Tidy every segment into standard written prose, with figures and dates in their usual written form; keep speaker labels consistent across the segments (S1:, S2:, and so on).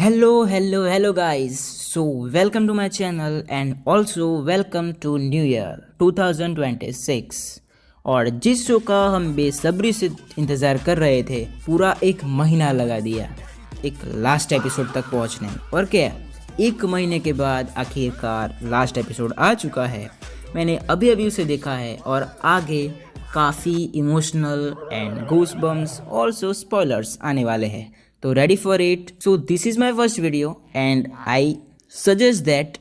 S1: Hello guys. So welcome to my channel and also welcome to New Year 2026। और जिस show का हम बेसब्री से इंतज़ार कर रहे थे, पूरा एक महीना लगा दिया एक लास्ट एपिसोड तक पहुंचने में। और क्या, एक महीने के बाद आखिरकार लास्ट एपिसोड आ चुका है। मैंने अभी अभी उसे देखा है और आगे काफ़ी emotional and goosebumps also spoilers आने वाले हैं, तो ready for it. So this is my first video and I suggest that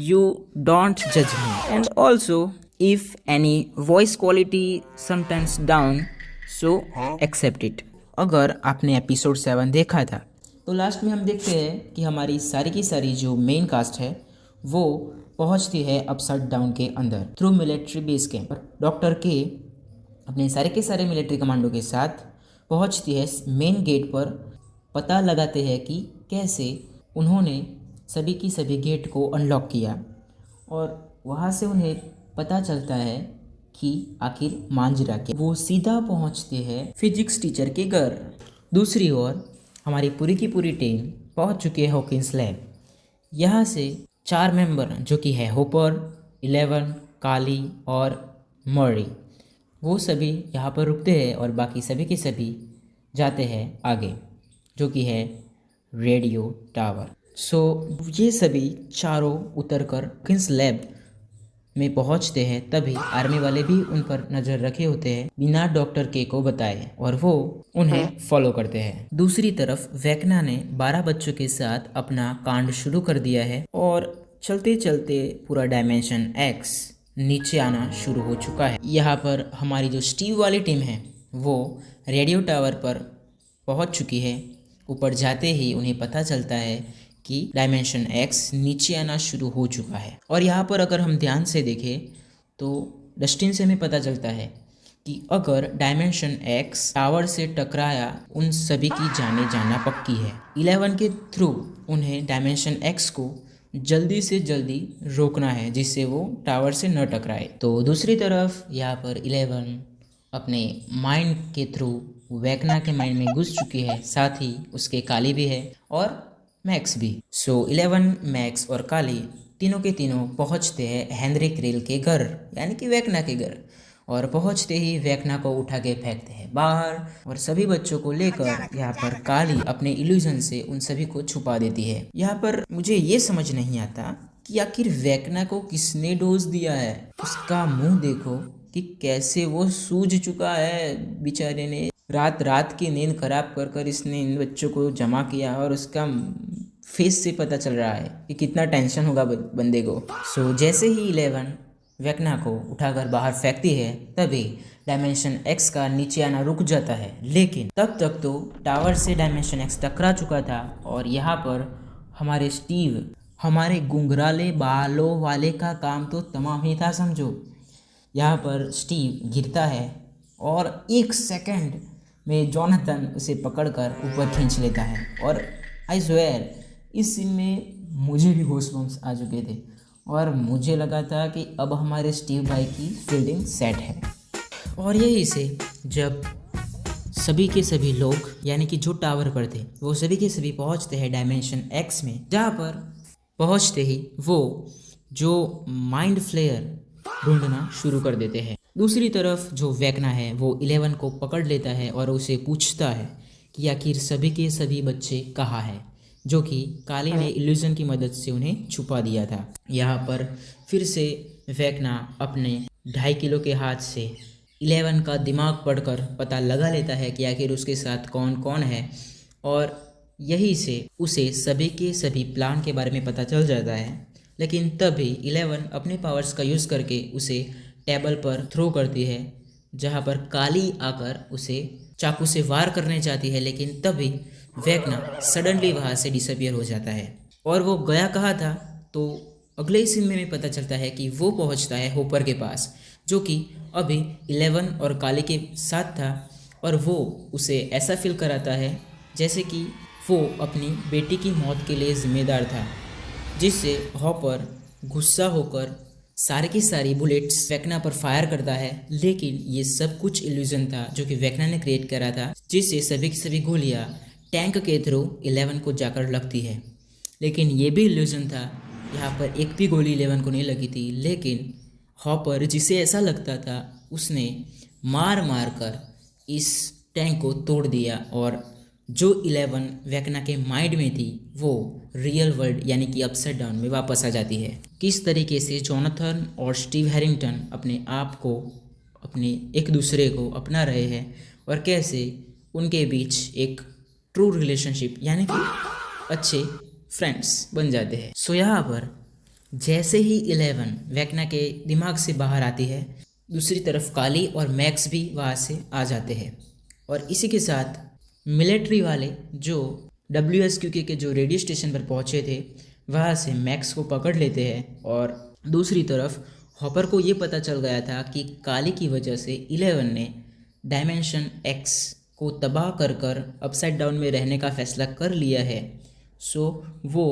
S1: you don't judge me, and also if any voice quality sometimes down, so accept it. अगर आपने episode 7 देखा था तो last में हम देखते हैं कि हमारी सारी की सारी जो मेन कास्ट है वो पहुंचती है अपसाइड डाउन के अंदर through military base camp. Doctor के अपने सारे के सारे मिलिट्री कमांडो के साथ पहुंचती है मेन गेट पर। पता लगाते हैं कि कैसे उन्होंने सभी की सभी गेट को अनलॉक किया, और वहाँ से उन्हें पता चलता है कि आखिर मांजरा के वो सीधा पहुँचते हैं फिजिक्स टीचर के घर। दूसरी ओर हमारी पूरी की पूरी टीम पहुँच चुकी है हॉकिंस लैब। यहाँ से 4 मेंबर जो कि है होपर, 11, काली और मर्री, वो सभी यहाँ पर रुकते हैं और बाकी सभी के सभी जाते हैं आगे जो कि है रेडियो टावर। सो ये सभी चारों उतरकर हॉकिंस लैब में पहुंचते हैं। तभी आर्मी वाले भी उन पर नज़र रखे होते हैं बिना डॉक्टर के को बताए, और वो उन्हें फॉलो करते हैं। दूसरी तरफ वेकना ने 12 बच्चों के साथ अपना कांड शुरू कर दिया है और चलते चलते पूरा डायमेंशन एक्स नीचे आना शुरू हो चुका है। यहाँ पर हमारी जो स्टीव वाली टीम है वो रेडियो टावर पर पहुँच चुकी है। ऊपर जाते ही उन्हें पता चलता है कि डायमेंशन एक्स नीचे आना शुरू हो चुका है। और यहाँ पर अगर हम ध्यान से देखें तो डस्टिन से हमें पता चलता है कि अगर डायमेंशन एक्स टावर से टकराया उन सभी की जाने जाना पक्की है। 11 के थ्रू उन्हें डायमेंशन एक्स को जल्दी से जल्दी रोकना है जिससे वो टावर से न टकराए। तो दूसरी तरफ यहाँ पर 11 अपने माइंड के थ्रू वेकना के माइंड में घुस चुकी है, साथ ही उसके काली भी है और मैक्स भी। सो 11, मैक्स और काली तीनों के तीनों पहुंचते हैं हेनरिक रेल के घर, यानी कि वेकना के घर। और पहुंचते ही वेकना को उठा के फेंकते हैं बाहर, और सभी बच्चों को लेकर यहाँ पर काली अपने इल्यूजन से उन सभी को छुपा देती है। यहाँ पर मुझे ये समझ नहीं आता कि आखिर वेकना को किसने डोज दिया है। उसका मुंह देखो कि कैसे वो सूज चुका है बेचारे ने। रात रात की नींद खराब कर कर इसने इन बच्चों को जमा किया, और उसका फेस से पता चल रहा है कि कितना टेंशन होगा बंदे को। सो जैसे ही 11 वेकना को उठाकर बाहर फेंकती है तभी डायमेंशन एक्स का नीचे आना रुक जाता है। लेकिन तब तक तो टावर से डायमेंशन एक्स टकरा चुका था, और यहाँ पर हमारे स्टीव, हमारे घुंघराले बालों वाले का काम तो तमाम ही था समझो। यहाँ पर स्टीव गिरता है और 1 सेकंड में जोनाथन उसे पकड़कर ऊपर खींच लेता है। और आई स्वेयर इस सीन में मुझे भी गूज़बम्स आ चुके थे, और मुझे लगा था कि अब हमारे स्टीव भाई की फील्डिंग सेट है। और यही से जब सभी के सभी लोग, यानी कि जो टावर पर थे, वो सभी के सभी पहुंचते हैं डायमेंशन एक्स में, जहाँ पर पहुंचते ही वो जो माइंड फ्लेयर ढूंढना शुरू कर देते हैं। दूसरी तरफ जो वेकना है वो 11 को पकड़ लेता है और उसे पूछता है कि आखिर सभी के सभी बच्चे कहाँ हैं, जो कि काली ने इल्यूजन की मदद से उन्हें छुपा दिया था। यहाँ पर फिर से वेकना अपने 2.5 किलो के हाथ से 11 का दिमाग पढ़कर पता लगा लेता है कि आखिर उसके साथ कौन कौन है, और यही से उसे सभी के सभी प्लान के बारे में पता चल जाता है। लेकिन तभी 11 अपने पावर्स का यूज़ करके उसे टेबल पर थ्रो करती है, जहाँ पर काली आकर उसे चाकू से वार करने चाहती है। लेकिन तभी वेकना सडनली वहाँ से डिसअपियर हो जाता है। और वो गया कहाँ था, तो अगले ही सीन में हमें पता चलता है कि वो पहुँचता है होपर के पास, जो कि अभी 11 और काली के साथ था, और वो उसे ऐसा फील कराता है जैसे कि वो अपनी बेटी की मौत के लिए जिम्मेदार था, जिससे हॉपर गुस्सा होकर सारी की सारी बुलेट्स वेकना पर फायर करता है। लेकिन ये सब कुछ इल्यूजन था जो कि वेकना ने क्रिएट करा था, जिससे सभी की सभी गोलियां टैंक के थ्रू 11 को जाकर लगती है। लेकिन ये भी इल्यूजन था, यहाँ पर एक भी गोली 11 को नहीं लगी थी, लेकिन हॉपर जिसे ऐसा लगता था उसने मार मार कर इस टैंक को तोड़ दिया और जो 11 वेकना के माइंड में थी वो रियल वर्ल्ड यानी कि अपसाइड डाउन में वापस आ जाती है। किस तरीके से जोनाथन और स्टीव हैरिंगटन अपने आप को अपने एक दूसरे को अपना रहे हैं और कैसे उनके बीच एक ट्रू रिलेशनशिप यानी कि अच्छे फ्रेंड्स बन जाते हैं। सो यहाँ पर जैसे ही 11 वेकना के दिमाग से बाहर आती है, दूसरी तरफ काली और मैक्स भी वहाँ से आ जाते हैं और इसी के साथ मिलिट्री वाले जो WSQK के जो रेडियो स्टेशन पर पहुँचे थे वहाँ से मैक्स को पकड़ लेते हैं और दूसरी तरफ हॉपर को ये पता चल गया था कि काली की वजह से 11 ने डायमेंशन X को तबाह कर कर अपसाइड डाउन में रहने का फैसला कर लिया है। सो वो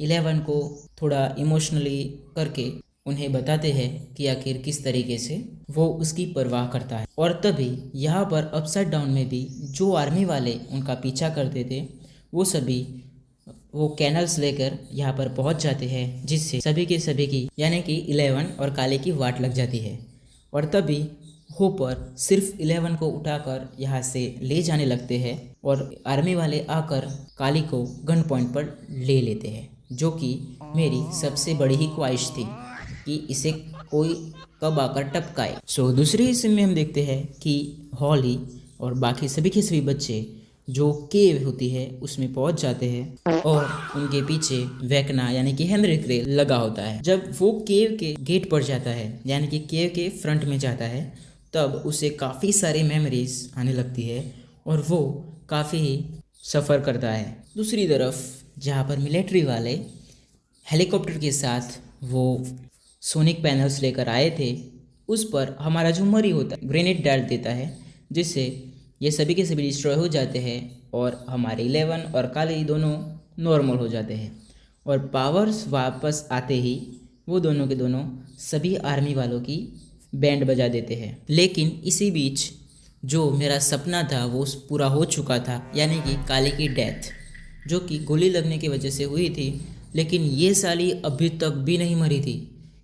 S1: 11 को थोड़ा इमोशनली करके उन्हें बताते हैं कि आखिर किस तरीके से वो उसकी परवाह करता है। और तभी यहाँ पर अपसाइड डाउन में भी जो आर्मी वाले उनका पीछा करते थे वो सभी वो कैनल्स लेकर यहाँ पर पहुँच जाते हैं, जिससे सभी के सभी की यानी कि 11 और काले की वाट लग जाती है। और तभी होपर सिर्फ 11 को उठाकर यहाँ से ले जाने लगते हैं और आर्मी वाले आकर काली को गन पॉइंट पर ले लेते हैं, जो कि मेरी सबसे बड़ी ही ख्वाहिश थी कि इसे कोई कब आकर टपकाए। सो दूसरे हिस्से में हम देखते हैं कि हॉली और बाकी सभी के सभी बच्चे जो केव होती है उसमें पहुंच जाते हैं और उनके पीछे वेकना यानी कि हेनरी क्रेल लगा होता है। जब वो केव के गेट पर जाता है यानी कि केव के फ्रंट में जाता है तब उसे काफ़ी सारी मेमोरीज आने लगती है और वो काफ़ी ही सफ़र करता है। दूसरी तरफ जहाँ पर मिलिट्री वाले हेलीकॉप्टर के साथ वो सोनिक पैनल्स लेकर आए थे उस पर हमारा जो मरी होता है ग्रेनेड डाल देता है, जिससे ये सभी के सभी डिस्ट्रॉय हो जाते हैं और हमारे 11 और काली दोनों नॉर्मल हो जाते हैं। और पावर्स वापस आते ही वो दोनों के दोनों सभी आर्मी वालों की बैंड बजा देते हैं। लेकिन इसी बीच जो मेरा सपना था वो पूरा हो चुका था, यानी कि काली की डेथ जो कि गोली लगने की वजह से हुई थी। लेकिन ये साली अभी तक भी नहीं मरी थी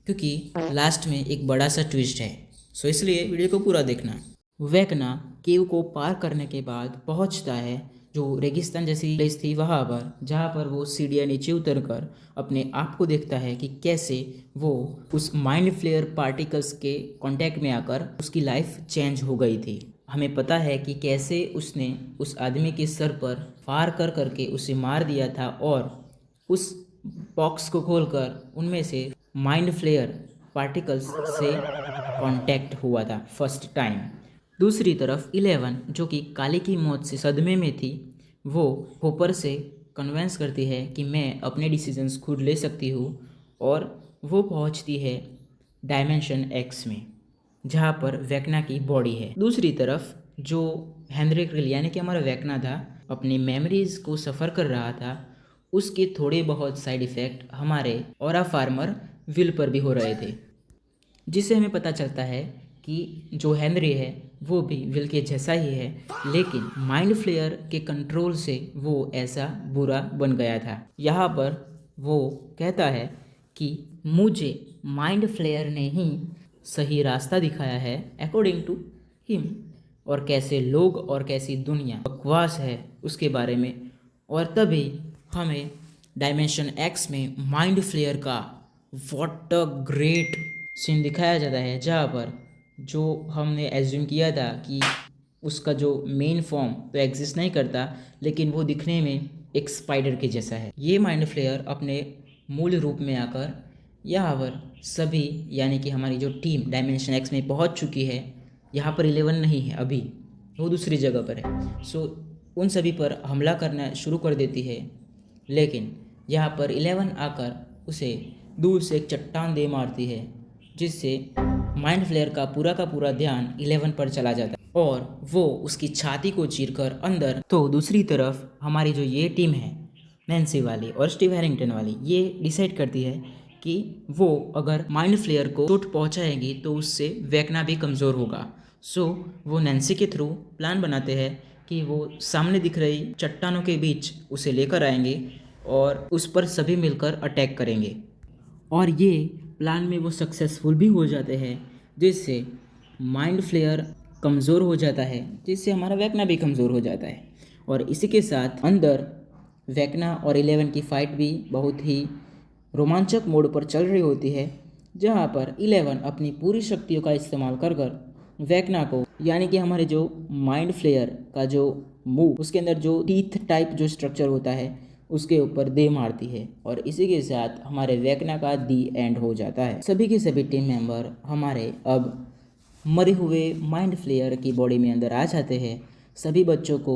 S1: क्योंकि लास्ट में एक बड़ा सा ट्विस्ट है। सो इसलिए वीडियो को पूरा देखना। वेकना केव को पार करने के बाद पहुंचता है जो रेगिस्तान जैसी प्लेस थी वहाँ पर, जहाँ पर वो सीढ़ियाँ नीचे उतरकर अपने आप को देखता है कि कैसे वो उस माइंड फ्लेयर पार्टिकल्स के कांटेक्ट में आकर उसकी लाइफ चेंज हो गई थी। हमें पता है कि कैसे उसने उस आदमी के सर पर फार कर करके उसे मार दिया था और उस बॉक्स को खोलकर उनमें से माइंड फ्लेयर पार्टिकल्स से कांटेक्ट हुआ था फर्स्ट टाइम। दूसरी तरफ 11 जो कि काली की मौत से सदमे में थी, वो होपर से कन्वेंस करती है कि मैं अपने डिसीजंस खुद ले सकती हूँ और वो पहुँचती है डायमेंशन X में जहाँ पर वेकना की बॉडी है। दूसरी तरफ जो हेनरी क्रेल यानी कि हमारा वेकना था अपनी मेमोरीज को सफ़र कर रहा था, उसके थोड़े बहुत साइड इफ़ेक्ट हमारे ऑरा फार्मर विल पर भी हो रहे थे, जिससे हमें पता चलता है कि जो हेनरी है वो भी विल के जैसा ही है, लेकिन माइंड फ्लेयर के कंट्रोल से वो ऐसा बुरा बन गया था। यहाँ पर वो कहता है कि मुझे माइंड फ्लेयर ने ही सही रास्ता दिखाया है अकॉर्डिंग टू हिम, और कैसे लोग और कैसी दुनिया बकवास है उसके बारे में। और तभी हमें डायमेंशन X में माइंड फ्लेयर का व्हाट अ ग्रेट सीन दिखाया जाता है, जहाँ पर जो हमने एज्यूम किया था कि उसका जो मेन फॉर्म तो एग्जिस्ट नहीं करता, लेकिन वो दिखने में एक स्पाइडर के जैसा है। ये माइंड फ्लेयर अपने मूल रूप में आकर यहाँ पर सभी यानी कि हमारी जो टीम डायमेंशन X में पहुँच चुकी है, यहाँ पर 11 नहीं है अभी, वो दूसरी जगह पर है। सो उन सभी पर हमला करना शुरू कर देती है, लेकिन यहाँ पर 11 आकर उसे दूर से एक चट्टान दे मारती है, जिससे माइंड फ्लेयर का पूरा ध्यान 11 पर चला जाता है और वो उसकी छाती को चीरकर अंदर। तो दूसरी तरफ हमारी जो ये टीम है नैन्सी वाली और स्टीव हैरिंगटन वाली, ये डिसाइड करती है कि वो अगर माइंड फ्लेयर को चोट पहुंचाएगी तो उससे वेकना भी कमज़ोर होगा। सो वो नैन्सी के थ्रू प्लान बनाते हैं कि वो सामने दिख रही चट्टानों के बीच उसे लेकर आएंगे और उस पर सभी मिलकर अटैक करेंगे। और ये प्लान में वो सक्सेसफुल भी हो जाते हैं, जिससे माइंड फ्लेयर कमज़ोर हो जाता है, जिससे हमारा वेकना भी कमज़ोर हो जाता है। और इसी के साथ अंदर वेकना और 11 की फ़ाइट भी बहुत ही रोमांचक मोड पर चल रही होती है, जहाँ पर 11 अपनी पूरी शक्तियों का इस्तेमाल कर कर वेकना को, यानी कि हमारे जो माइंड फ्लेयर का जो मूव, उसके अंदर जो टीथ टाइप जो स्ट्रक्चर होता है उसके ऊपर दे मारती है। और इसी के साथ हमारे वेकना का दी एंड हो जाता है। सभी के सभी टीम मेंबर हमारे अब मरे हुए माइंड फ्लेयर की बॉडी में अंदर आ जाते हैं। सभी बच्चों को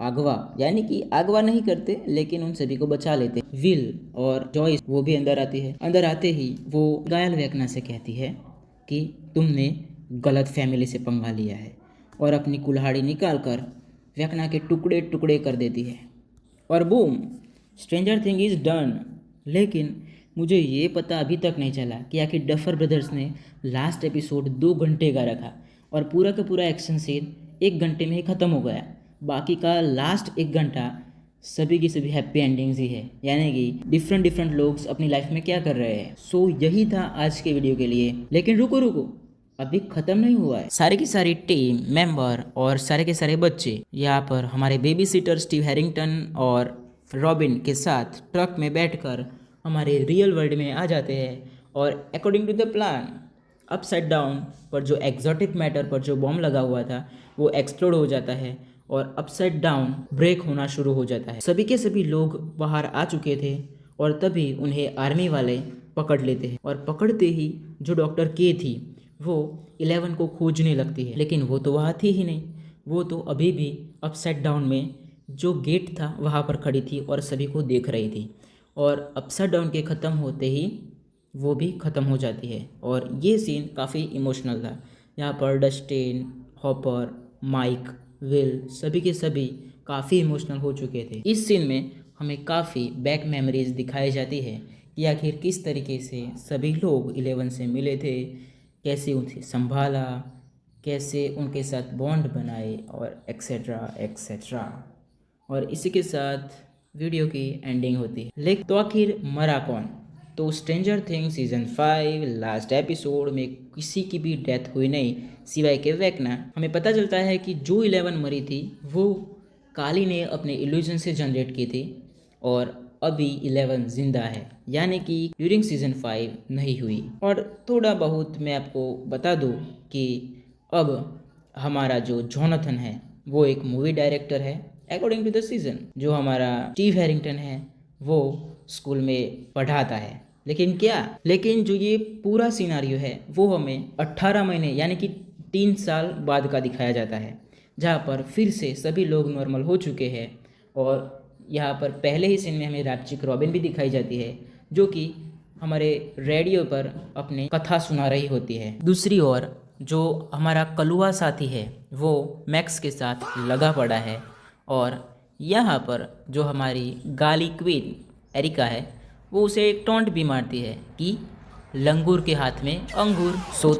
S1: अगवा, यानी कि अगवा नहीं करते लेकिन उन सभी को बचा लेते। विल और जॉयस वो भी अंदर आती है। अंदर आते ही वो घायल वेकना से कहती है कि तुमने गलत फैमिली से पंगा लिया है, और अपनी कुल्हाड़ी निकाल कर वेकना के टुकड़े टुकड़े कर देती है। और boom, stranger thing is done. लेकिन मुझे ये पता अभी तक नहीं चला कि आखिर डफर ब्रदर्स ने लास्ट एपिसोड 2 घंटे का रखा और पूरा का पूरा एक्शन सीन 1 घंटे में ही ख़त्म हो गया। बाकी का लास्ट 1 घंटा सभी की सभी हैप्पी एंडिंग्स ही है, यानी कि डिफरेंट लोग अपनी लाइफ में क्या कर रहे हैं। सो यही था आज के वीडियो के लिए। लेकिन रुको, अभी ख़त्म नहीं हुआ है। सारे की सारी टीम मेंबर और सारे के सारे बच्चे यहाँ पर हमारे बेबी सीटर स्टीव हैरिंगटन और रॉबिन के साथ ट्रक में बैठकर हमारे रियल वर्ल्ड में आ जाते हैं। और according to the plan, upside down पर जो एक्जॉटिक मैटर पर जो बॉम्ब लगा हुआ था वो एक्सप्लोड हो जाता है और अपसाइड डाउन ब्रेक होना शुरू हो जाता है। सभी के सभी लोग बाहर आ चुके थे और तभी उन्हें आर्मी वाले पकड़ लेते हैं। और पकड़ते ही जो डॉक्टर के थी वो 11 को खोजने लगती है, लेकिन वो तो वहाँ थी ही नहीं। वो तो अभी भी अपसाइड डाउन में जो गेट था वहाँ पर खड़ी थी और सभी को देख रही थी। और अपसाइड डाउन के ख़त्म होते ही वो भी ख़त्म हो जाती है। और ये सीन काफ़ी इमोशनल था। यहाँ पर डस्टिन, हॉपर, माइक, विल सभी के सभी काफ़ी इमोशनल हो चुके थे। इस सीन में हमें काफ़ी बैक मेमोरीज दिखाई जाती है कि आखिर किस तरीके से सभी लोग 11 से मिले थे, कैसे उनसे संभाला, कैसे उनके साथ बॉन्ड बनाए और एक्सेट्रा एक्सेट्रा। और इसी के साथ वीडियो की एंडिंग होती है। लेकिन तो आखिर मरा कौन? तो stranger things season 5 last episode में किसी की भी डेथ हुई नहीं सिवाय के वेकना। हमें पता चलता है कि जो 11 मरी थी वो काली ने अपने इल्यूजन से जनरेट की थी और अभी 11 जिंदा है, यानी कि ड्यूरिंग सीजन 5 नहीं हुई। और थोड़ा बहुत मैं आपको बता दूं कि अब हमारा जो जॉनथन है वो एक मूवी डायरेक्टर है अकॉर्डिंग टू द सीजन। जो हमारा स्टीव हैरिंगटन है वो स्कूल में पढ़ाता है। लेकिन जो ये पूरा सिनारियो है वो हमें 18 महीने यानी कि 3 साल बाद का दिखाया जाता है, जहाँ पर फिर से सभी लोग नॉर्मल हो चुके हैं। और यहाँ पर पहले ही सीन में हमें रैप्चिक रॉबिन भी दिखाई जाती है, जो कि हमारे रेडियो पर अपनी कथा सुना रही होती है। दूसरी ओर जो हमारा कलुआ साथी है वो मैक्स के साथ लगा पड़ा है। और यहाँ पर जो हमारी गाली क्वीन एरिका है वो उसे एक टॉन्ट भी मारती है कि लंगूर के हाथ में अंगूर।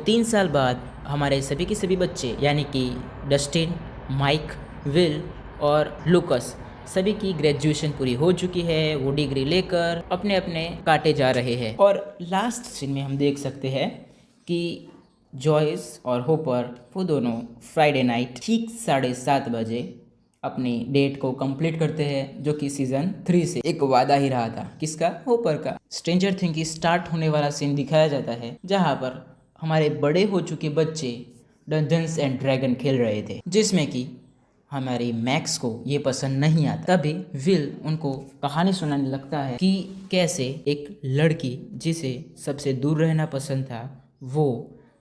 S1: 3 साल बाद हमारे सभी के सभी बच्चे यानी कि डस्टिन, माइक, विल और लुकस सभी की ग्रेजुएशन पूरी हो चुकी है। वो डिग्री लेकर अपने अपने काटे जा रहे हैं। और लास्ट सीन में हम देख सकते हैं कि जॉयस और होपर वो दोनों फ्राइडे नाइट ठीक 7:30 बजे अपनी डेट को कंप्लीट करते हैं, जो कि सीजन 3 से एक वादा ही रहा था। किसका? होपर का। स्ट्रेंजर थिंग की स्टार्ट होने वाला सीन दिखाया जाता है, जहां पर हमारे बड़े हो चुके बच्चे डंजन्स एंड ड्रैगन खेल रहे थे, जिसमें कि हमारे मैक्स को ये पसंद नहीं आता। तभी विल उनको कहानी सुनाने लगता है कि कैसे एक लड़की जिसे सबसे दूर रहना पसंद था वो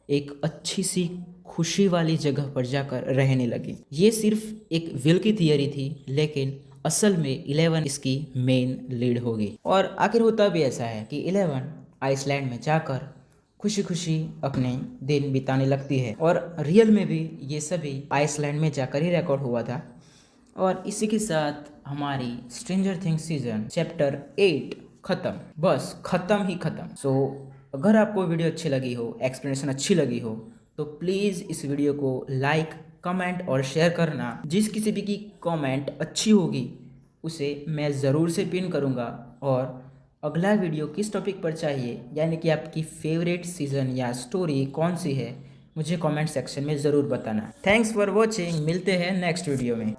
S1: एक अच्छी सी खुशी वाली जगह पर जाकर रहने लगी। ये सिर्फ एक विल की थियरी थी, लेकिन असल में 11 इसकी मेन लीड होगी। और आखिर होता भी ऐसा है कि 11 आइसलैंड में जाकर खुशी खुशी अपने दिन बिताने लगती है। और रियल में भी ये सभी आइसलैंड में जाकर ही रिकॉर्ड हुआ था। और इसी के साथ हमारी स्ट्रेंजर थिंग्स सीजन चैप्टर 8 खत्म। बस खत्म ही खत्म। सो अगर आपको वीडियो अच्छी लगी हो, एक्सप्लेनेशन अच्छी लगी हो, तो प्लीज़ इस वीडियो को लाइक, कमेंट और शेयर करना। जिस किसी भी की कमेंट अच्छी होगी उसे मैं ज़रूर से पिन करूँगा। और अगला वीडियो किस टॉपिक पर चाहिए, यानी कि आपकी फेवरेट सीज़न या स्टोरी कौन सी है, मुझे कमेंट सेक्शन में ज़रूर बताना। थैंक्स फॉर वॉचिंग, मिलते हैं नेक्स्ट वीडियो में।